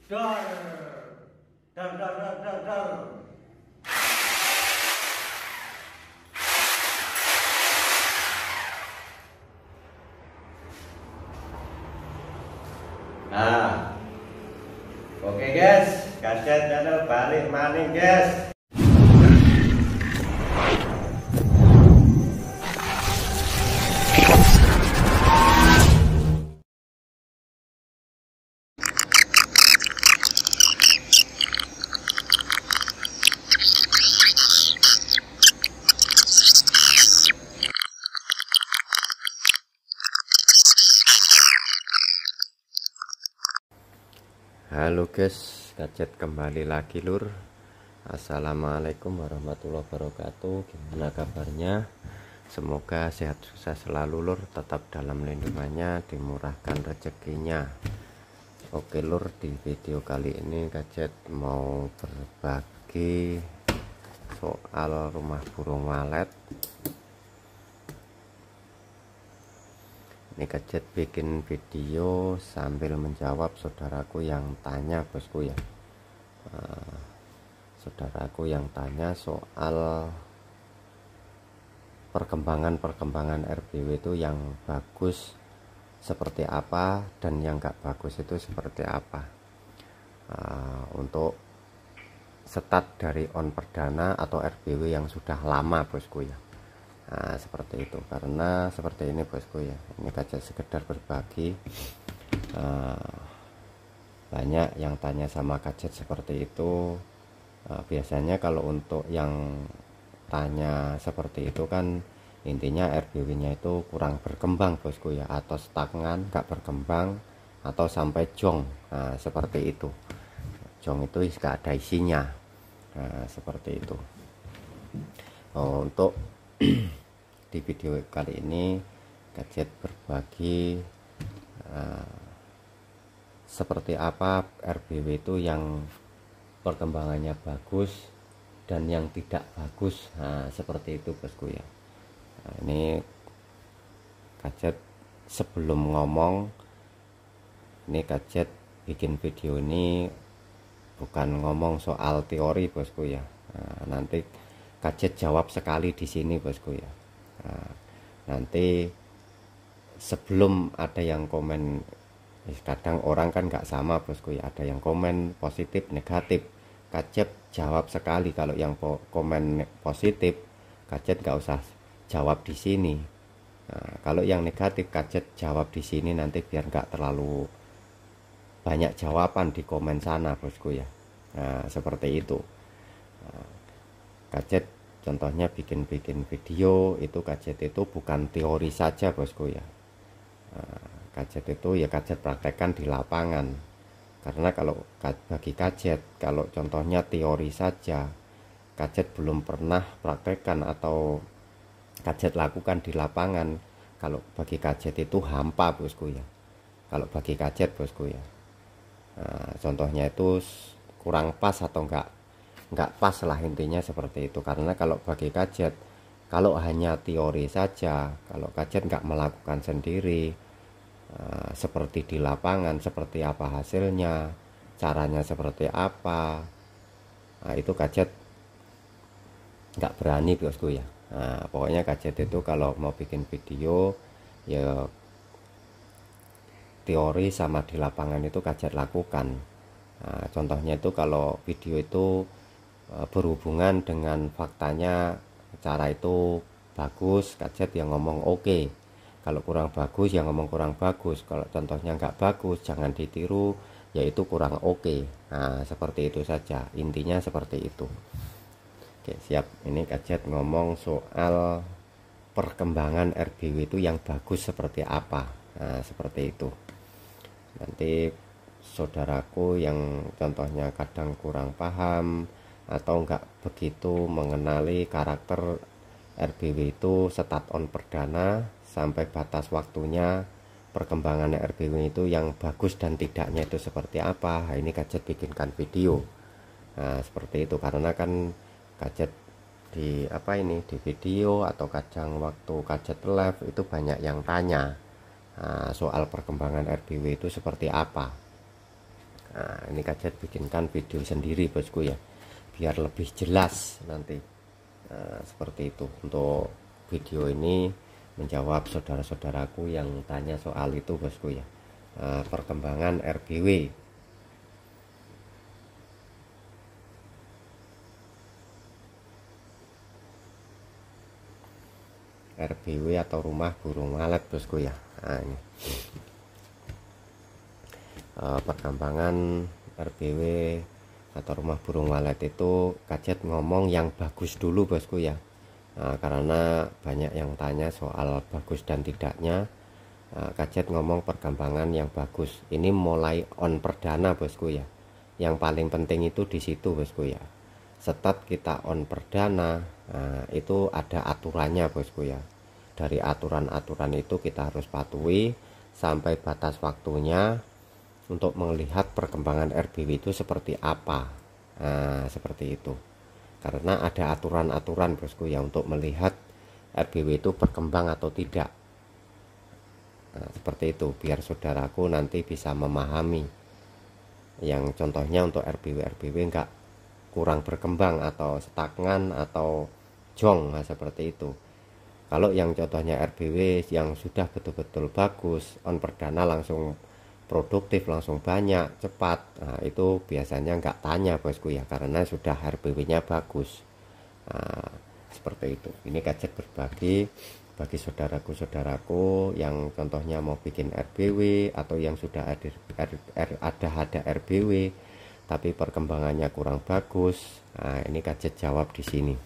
Dar, dar, dar, dar, dar, dar. Nah, oke guys, kaset channel balik maning guys. Halo guys, gadget kembali lagi lur. Assalamualaikum warahmatullahi wabarakatuh. Gimana kabarnya? Semoga sehat sukses selalu lur, tetap dalam lindungannya, dimurahkan rezekinya. Oke lur, di video kali ini gadget mau berbagi soal rumah burung walet. Ini gadget bikin video sambil menjawab saudaraku yang tanya bosku ya. Saudaraku yang tanya soal perkembangan RBW itu yang bagus seperti apa dan yang enggak bagus itu seperti apa. Untuk start dari on perdana atau RBW yang sudah lama bosku ya. Nah, seperti itu, karena seperti ini bosku ya, ini gadget sekedar berbagi. Banyak yang tanya sama gadget seperti itu. Biasanya kalau untuk yang tanya seperti itu kan intinya RBW nya itu kurang berkembang bosku ya, atau stagnan, nggak berkembang, atau sampai jong. Nah, seperti itu, jong itu nggak ada isinya. Nah, seperti itu. Untuk di video kali ini gadget berbagi seperti apa RBW itu yang perkembangannya bagus dan yang tidak bagus. Nah, seperti itu bosku ya. Nah, ini gadget sebelum ngomong, ini gadget bikin video ini bukan ngomong soal teori bosku ya. Nah, nanti gadget jawab sekali di sini bosku ya. Nah, nanti sebelum ada yang komen, kadang orang kan nggak sama bosku ya, ada yang komen positif negatif, gadget jawab sekali. Kalau yang komen positif gadget nggak usah jawab di sini. Nah, kalau yang negatif gadget jawab di sini, nanti biar nggak terlalu banyak jawaban di komen sana bosku ya. Nah, seperti itu. Nah, gadget contohnya bikin video itu, gadget itu bukan teori saja bosku ya. Gadget itu ya gadget praktekkan di lapangan. Karena kalau bagi gadget, kalau contohnya teori saja, gadget belum pernah praktekkan atau gadget lakukan di lapangan, kalau bagi gadget itu hampa bosku ya. Kalau bagi gadget bosku ya, contohnya itu kurang pas atau enggak pas lah, intinya seperti itu. Karena kalau bagi gadget, kalau hanya teori saja, kalau gadget enggak melakukan sendiri, seperti di lapangan, seperti apa hasilnya, caranya seperti apa, nah, itu gadget enggak berani bosku ya. Nah, pokoknya gadget itu kalau mau bikin video ya teori sama di lapangan itu gadget lakukan. Nah, contohnya itu kalau video itu berhubungan dengan faktanya, cara itu bagus, gadget yang ngomong oke. Kalau kurang bagus ya ngomong kurang bagus. Kalau contohnya nggak bagus jangan ditiru, yaitu kurang oke. Nah, seperti itu saja, intinya seperti itu. Oke, siap. Ini gadget ngomong soal perkembangan RBW itu yang bagus seperti apa. Nah, seperti itu. Nanti saudaraku yang contohnya kadang kurang paham atau enggak begitu mengenali karakter RBW itu start on perdana sampai batas waktunya, perkembangan RBW itu yang bagus dan tidaknya itu seperti apa. Nah, ini gadget bikinkan video. Nah, seperti itu, karena kan gadget di di video atau kadang waktu gadget live itu banyak yang tanya soal perkembangan RBW itu seperti apa. Nah, ini kajet bikinkan video sendiri bosku ya, biar lebih jelas nanti. Nah, seperti itu untuk video ini, menjawab saudara-saudaraku yang tanya soal itu bosku ya. Perkembangan RBW. RBW atau rumah burung walet bosku ya. Nah, ini perkembangan RBW atau rumah burung walet itu kajet ngomong yang bagus dulu bosku ya. Karena banyak yang tanya soal bagus dan tidaknya, kajet ngomong perkembangan yang bagus. Ini mulai on perdana bosku ya. Yang paling penting itu di situ bosku ya. Setelah kita on perdana, itu ada aturannya bosku ya. Dari aturan-aturan itu kita harus patuhi sampai batas waktunya untuk melihat perkembangan RBW itu seperti apa. Seperti itu. Karena ada aturan-aturan bosku ya untuk melihat RBW itu berkembang atau tidak. Seperti itu, biar saudaraku nanti bisa memahami. Yang contohnya untuk RBW enggak kurang berkembang atau stagnan atau jong, seperti itu. Kalau yang contohnya RBW yang sudah betul-betul bagus, on perdana langsung produktif, langsung banyak, cepat, itu biasanya nggak tanya bosku ya, karena sudah RBW nya bagus. Seperti itu. Ini kajet berbagi bagi saudaraku yang contohnya mau bikin RBW atau yang sudah ada RBW tapi perkembangannya kurang bagus. Ini kajet jawab di sini.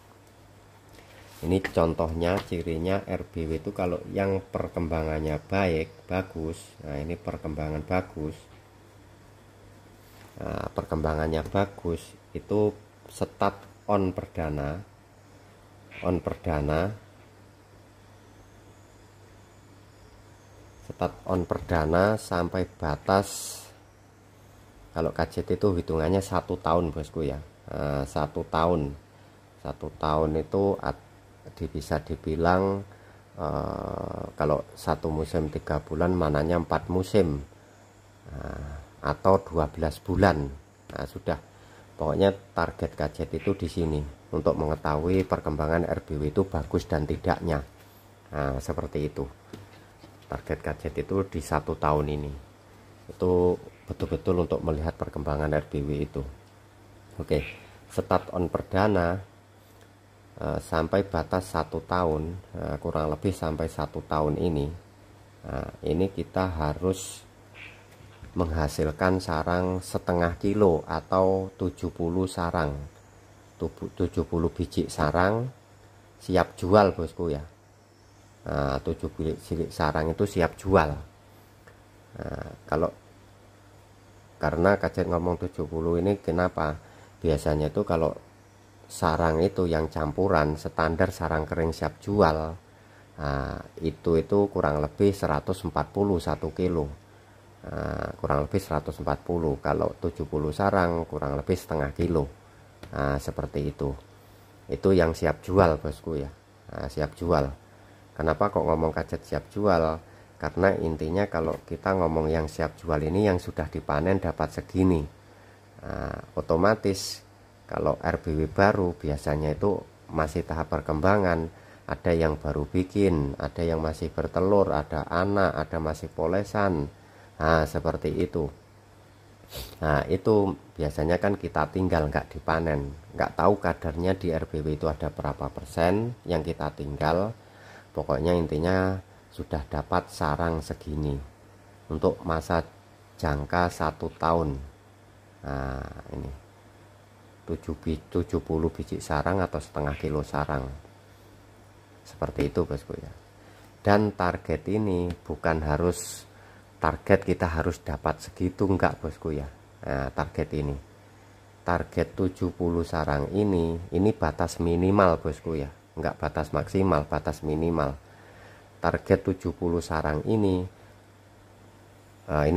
Ini contohnya, cirinya RBW itu kalau yang perkembangannya bagus. Ini perkembangan bagus. Perkembangannya bagus itu start on perdana. Start on perdana sampai batas, kalau kajet itu hitungannya 1 tahun bosku ya. 1 tahun itu bisa dibilang kalau 1 musim 3 bulan mananya 4 musim, atau 12 bulan. Sudah, pokoknya target kajet itu di sini untuk mengetahui perkembangan RBW itu bagus dan tidaknya. Seperti itu. Target kajet itu di 1 tahun ini itu betul-betul untuk melihat perkembangan RBW itu. Oke, start on perdana sampai batas 1 tahun, kurang lebih sampai 1 tahun ini. Ini kita harus menghasilkan sarang setengah kilo atau 70 sarang, 70 biji sarang siap jual bosku ya. 7 biji sarang itu siap jual. Karena kajet ngomong 70 ini kenapa? Biasanya itu kalau sarang itu yang campuran standar sarang kering siap jual, itu kurang lebih 140 1 kilo, kurang lebih 140. Kalau 70 sarang kurang lebih setengah kilo. Seperti itu yang siap jual bosku ya. Siap jual. Kenapa kok ngomong kajet siap jual? Karena intinya kalau kita ngomong yang siap jual ini yang sudah dipanen dapat segini. Otomatis kalau RBW baru biasanya itu masih tahap perkembangan, ada yang baru bikin, ada yang masih bertelur, ada anak, ada masih polesan. Seperti itu. Itu biasanya kan kita tinggal nggak dipanen, nggak tahu kadarnya di RBW itu ada berapa persen yang kita tinggal. Pokoknya intinya sudah dapat sarang segini untuk masa jangka 1 tahun. Ini 70 biji sarang atau setengah kilo sarang, seperti itu bosku ya. Dan target ini bukan harus target kita harus dapat segitu, enggak bosku ya. Target 70 sarang ini batas minimal bosku ya, enggak batas maksimal, batas minimal. Target 70 sarang ini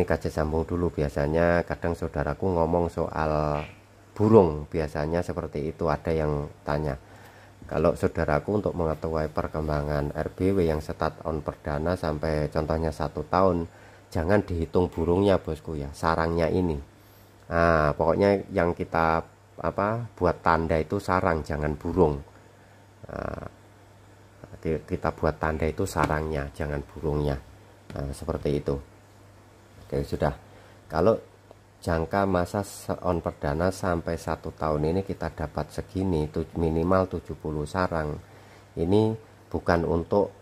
kajet sambung dulu. Biasanya kadang saudaraku ngomong soal burung, biasanya seperti itu, ada yang tanya. Kalau saudaraku untuk mengetahui perkembangan RBW yang start on perdana sampai contohnya 1 tahun, jangan dihitung burungnya bosku ya, sarangnya ini. Nah, pokoknya yang kita buat tanda itu sarang, jangan burung. Nah, kita buat tanda itu sarangnya, jangan burungnya. Nah, seperti itu. Oke, sudah. Kalau jangka masa on perdana sampai 1 tahun ini kita dapat segini, minimal 70 sarang. Ini bukan untuk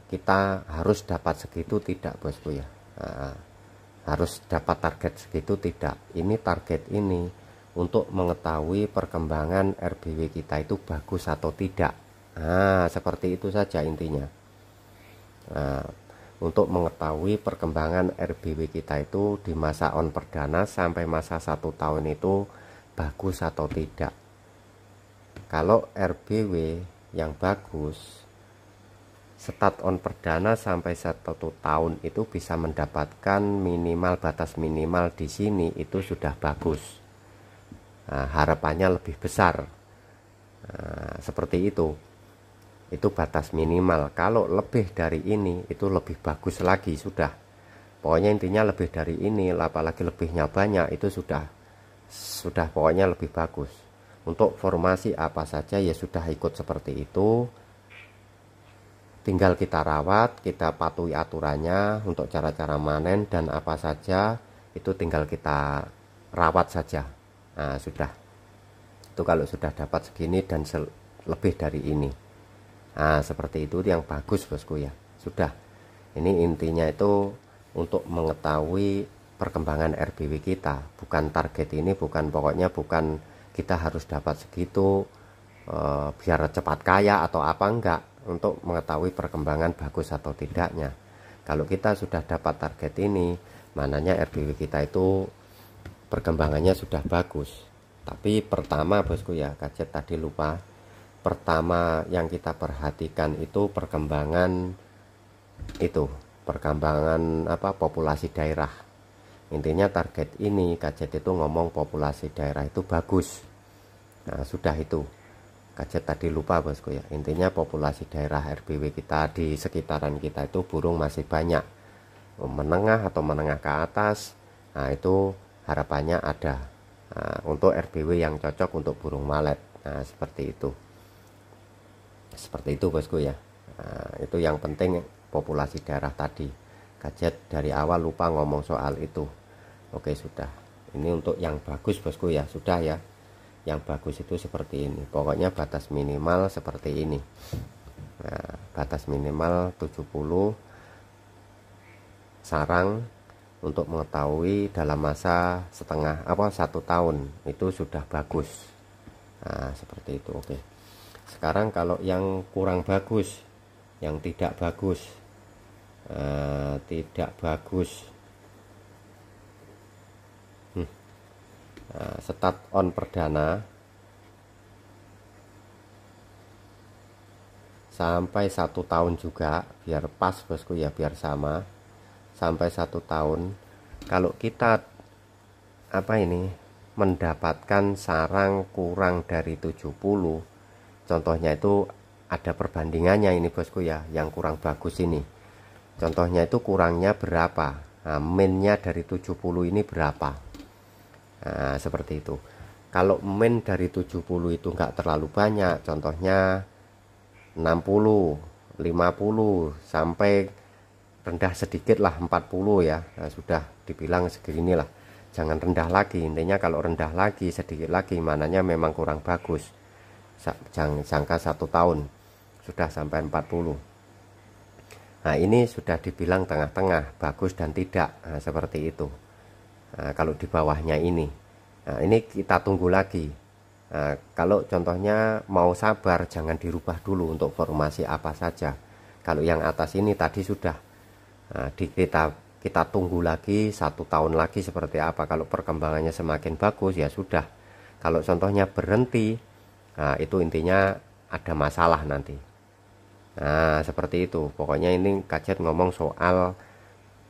kita harus dapat segitu, tidak bosku ya. Nah, harus dapat target segitu, tidak. Ini target ini untuk mengetahui perkembangan RBW kita itu bagus atau tidak. Nah, seperti itu saja intinya. Nah, untuk mengetahui perkembangan RBW kita itu di masa on perdana sampai masa 1 tahun itu bagus atau tidak. Kalau RBW yang bagus, start on perdana sampai 1 tahun itu bisa mendapatkan minimal, batas minimal di sini itu sudah bagus. Nah, harapannya lebih besar. Nah, seperti itu batas minimal. Kalau lebih dari ini itu lebih bagus lagi, sudah. Pokoknya intinya lebih dari ini, apalagi lebihnya banyak, itu sudah pokoknya lebih bagus. Untuk formasi apa saja ya sudah ikut seperti itu. Tinggal kita rawat, kita patuhi aturannya untuk cara-cara manen dan apa saja itu tinggal kita rawat saja. Nah, sudah. Itu kalau sudah dapat segini dan lebih dari ini. Nah, seperti itu yang bagus bosku ya. Sudah. Ini intinya itu untuk mengetahui perkembangan RBW kita. Bukan target ini, pokoknya bukan kita harus dapat segitu biar cepat kaya atau apa, enggak. Untuk mengetahui perkembangan bagus atau tidaknya. Kalau kita sudah dapat target ini, mananya RBW kita itu perkembangannya sudah bagus. Tapi pertama bosku ya, gadget tadi lupa. Pertama yang kita perhatikan itu perkembangan populasi daerah. Intinya target ini gadget itu ngomong populasi daerah itu bagus. Nah, sudah itu gadget tadi lupa bosku ya. Intinya populasi daerah RBW kita di sekitaran kita itu burung masih banyak, menengah atau menengah ke atas. Nah, itu harapannya ada. Nah, untuk RBW yang cocok untuk burung walet. Nah, seperti itu bosku ya. Nah, itu yang penting populasi daerah tadi. Gadget dari awal lupa ngomong soal itu. Oke, sudah. Ini untuk yang bagus bosku ya, sudah ya. Yang bagus itu seperti ini. Pokoknya batas minimal seperti ini. Nah, batas minimal 70 sarang untuk mengetahui dalam masa 1 tahun itu sudah bagus. Nah, seperti itu. Oke. Sekarang kalau yang kurang bagus, yang tidak bagus, start on perdana sampai 1 tahun juga, biar pas bosku ya, biar sama. Sampai 1 tahun, kalau kita mendapatkan sarang kurang dari 70, contohnya itu ada perbandingannya ini bosku ya, yang kurang bagus ini. Contohnya itu kurangnya berapa? Nah, minnya dari 70 ini berapa? Nah, seperti itu. Kalau min dari 70 itu enggak terlalu banyak, contohnya 60, 50 sampai rendah sedikit lah 40 ya. Nah, sudah dibilang segini lah. Jangan rendah lagi. Intinya kalau rendah lagi, sedikit lagi, mananya memang kurang bagus. Jangka 1 tahun sudah sampai 40. Nah, ini sudah dibilang tengah-tengah, bagus dan tidak. Nah, seperti itu. Nah, kalau di bawahnya ini, nah, ini kita tunggu lagi. Nah, kalau contohnya mau sabar, jangan dirubah dulu untuk formasi apa saja. Kalau yang atas ini tadi sudah, nah, kita tunggu lagi 1 tahun lagi seperti apa. Kalau perkembangannya semakin bagus ya sudah. Kalau contohnya berhenti, nah, itu intinya ada masalah nanti. Nah, seperti itu. Pokoknya ini gadget ngomong soal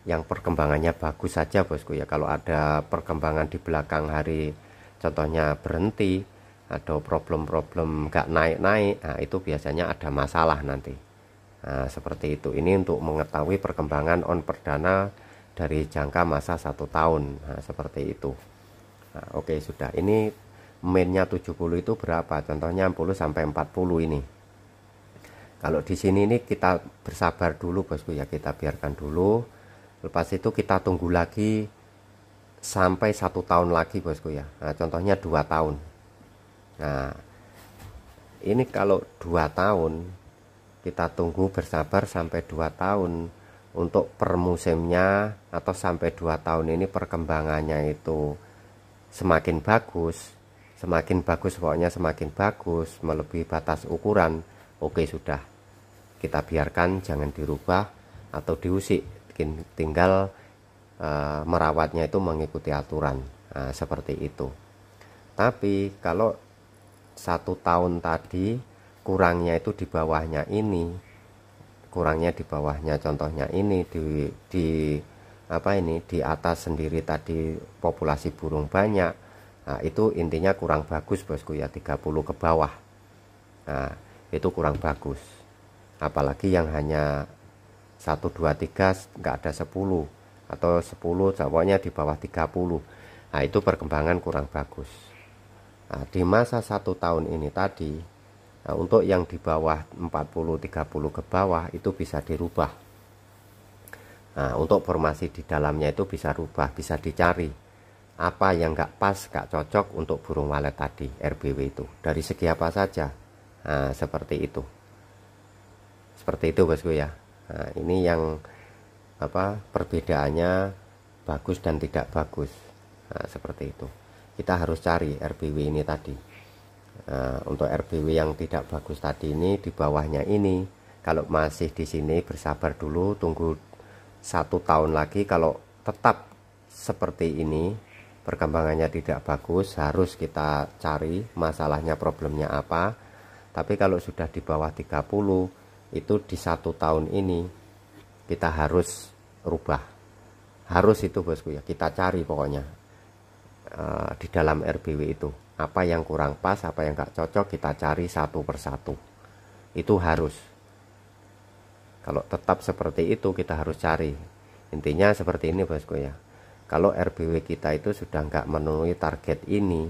yang perkembangannya bagus saja bosku ya. Kalau ada perkembangan di belakang hari, contohnya berhenti, ada problem-problem gak naik-naik, nah itu biasanya ada masalah nanti. Nah, seperti itu. Ini untuk mengetahui perkembangan on perdana dari jangka masa 1 tahun. Nah, seperti itu. Nah, oke, sudah. Ini mainnya 70 itu berapa? Contohnya 60 sampai 40 ini. Kalau di sini ini kita bersabar dulu bosku ya, kita biarkan dulu. Lepas itu kita tunggu lagi sampai 1 tahun lagi bosku ya. Nah, contohnya 2 tahun. Nah, ini kalau 2 tahun kita tunggu bersabar sampai 2 tahun untuk per musimnya, atau sampai 2 tahun ini perkembangannya itu semakin bagus pokoknya semakin bagus, melebihi batas ukuran. Oke, sudah, kita biarkan, jangan dirubah atau diusik, tinggal merawatnya itu mengikuti aturan. Nah, seperti itu. Tapi kalau 1 tahun tadi kurangnya itu di bawahnya ini, contohnya ini di apa ini, di atas sendiri tadi populasi burung banyak. Nah, itu intinya kurang bagus bosku ya, 30 ke bawah. Nah, itu kurang bagus. Apalagi yang hanya 1, 2, 3 nggak ada 10, atau 10 pokoknya di bawah 30. Nah, itu perkembangan kurang bagus. Nah, di masa 1 tahun ini tadi, nah, untuk yang di bawah 40, 30 ke bawah itu bisa dirubah. Nah, untuk formasi di dalamnya itu bisa rubah, bisa dicari apa yang nggak pas, nggak cocok untuk burung walet tadi, RBW itu dari segi apa saja. Nah, seperti itu bosku ya. Nah, ini yang apa perbedaannya bagus dan tidak bagus. Nah, seperti itu. Kita harus cari RBW ini tadi. Untuk RBW yang tidak bagus tadi ini di bawahnya ini, kalau masih di sini bersabar dulu, tunggu 1 tahun lagi. Kalau tetap seperti ini perkembangannya tidak bagus, harus kita cari masalahnya, problemnya apa. Tapi kalau sudah di bawah 30, itu di 1 tahun ini kita harus rubah, harus itu bosku ya, kita cari pokoknya di dalam RBW itu apa yang kurang pas, apa yang gak cocok, kita cari satu persatu. Itu harus, kalau tetap seperti itu kita harus cari. Intinya seperti ini bosku ya, kalau RBW kita itu sudah nggak memenuhi target ini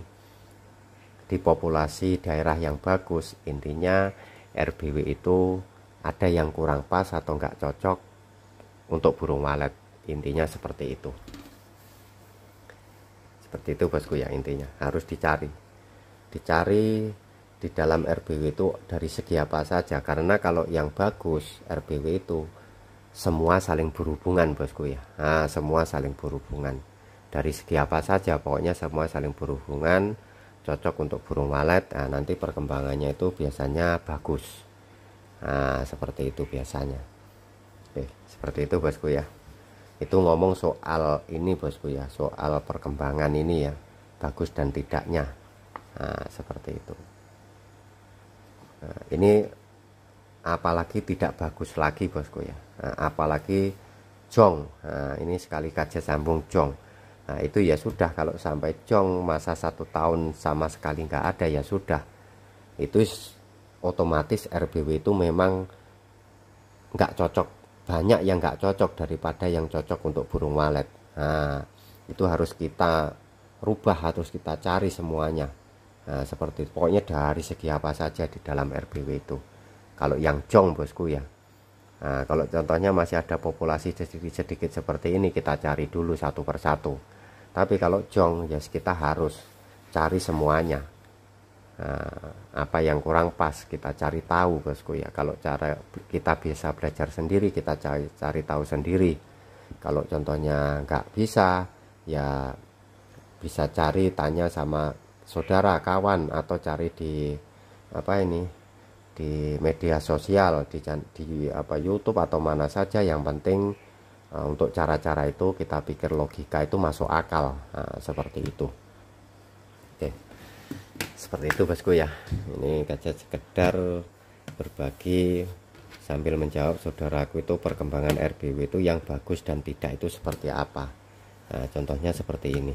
di populasi daerah yang bagus, intinya RBW itu ada yang kurang pas atau nggak cocok untuk burung walet. Intinya seperti itu. Seperti itu bosku ya, intinya harus dicari di dalam RBW itu dari segi apa saja. Karena kalau yang bagus RBW itu semua saling berhubungan bosku ya. Nah, semua saling berhubungan dari segi apa saja, pokoknya semua saling berhubungan, cocok untuk burung walet. Nah, nanti perkembangannya itu biasanya bagus. Nah, seperti itu biasanya. Oke, seperti itu bosku ya. Itu ngomong soal ini bosku ya, soal perkembangan ini ya, bagus dan tidaknya. Nah, seperti itu. Nah, ini apalagi tidak bagus lagi bosku ya. Nah, apalagi jong. Nah, ini sekali kaca sambung jong. Nah, itu ya sudah, kalau sampai jong masa 1 tahun sama sekali nggak ada, ya sudah, itu otomatis RBW itu memang nggak cocok. Banyak yang nggak cocok daripada yang cocok untuk burung walet. Nah, itu harus kita rubah, harus kita cari semuanya. Nah, seperti itu. Pokoknya dari segi apa saja di dalam RBW itu. Kalau yang jong bosku ya. Nah, kalau contohnya masih ada populasi sedikit-sedikit seperti ini, kita cari dulu satu persatu. Tapi kalau jong ya kita harus cari semuanya. Nah, apa yang kurang pas kita cari tahu bosku ya. Kalau cara kita bisa belajar sendiri, kita cari tahu sendiri. Kalau contohnya nggak bisa, ya bisa cari, tanya sama saudara, kawan, atau cari di apa ini, di media sosial, di apa YouTube atau mana saja. Yang penting untuk cara-cara itu kita pikir logika itu masuk akal. Nah, seperti itu. Oke, seperti itu bosku ya. Ini kaca sekedar berbagi sambil menjawab saudaraku itu perkembangan RBW itu yang bagus dan tidak itu seperti apa. Nah, contohnya seperti ini.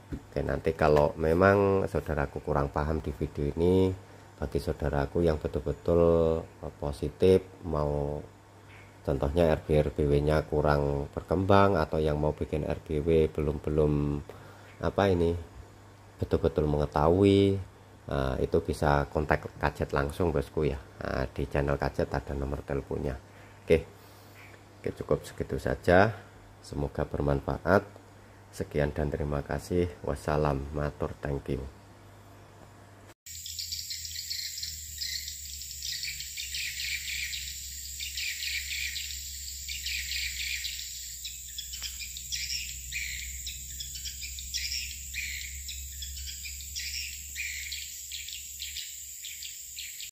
Oke, nanti kalau memang saudaraku kurang paham di video ini, bagi saudaraku yang betul-betul positif, mau contohnya RBW nya kurang berkembang, atau yang mau bikin RBW belum apa ini, betul-betul mengetahui, itu bisa kontak Kajet langsung bosku ya. Di channel Kajet ada nomor teleponnya. Oke, oke, cukup segitu saja, semoga bermanfaat. Sekian dan terima kasih. Wassalam, matur, thank you.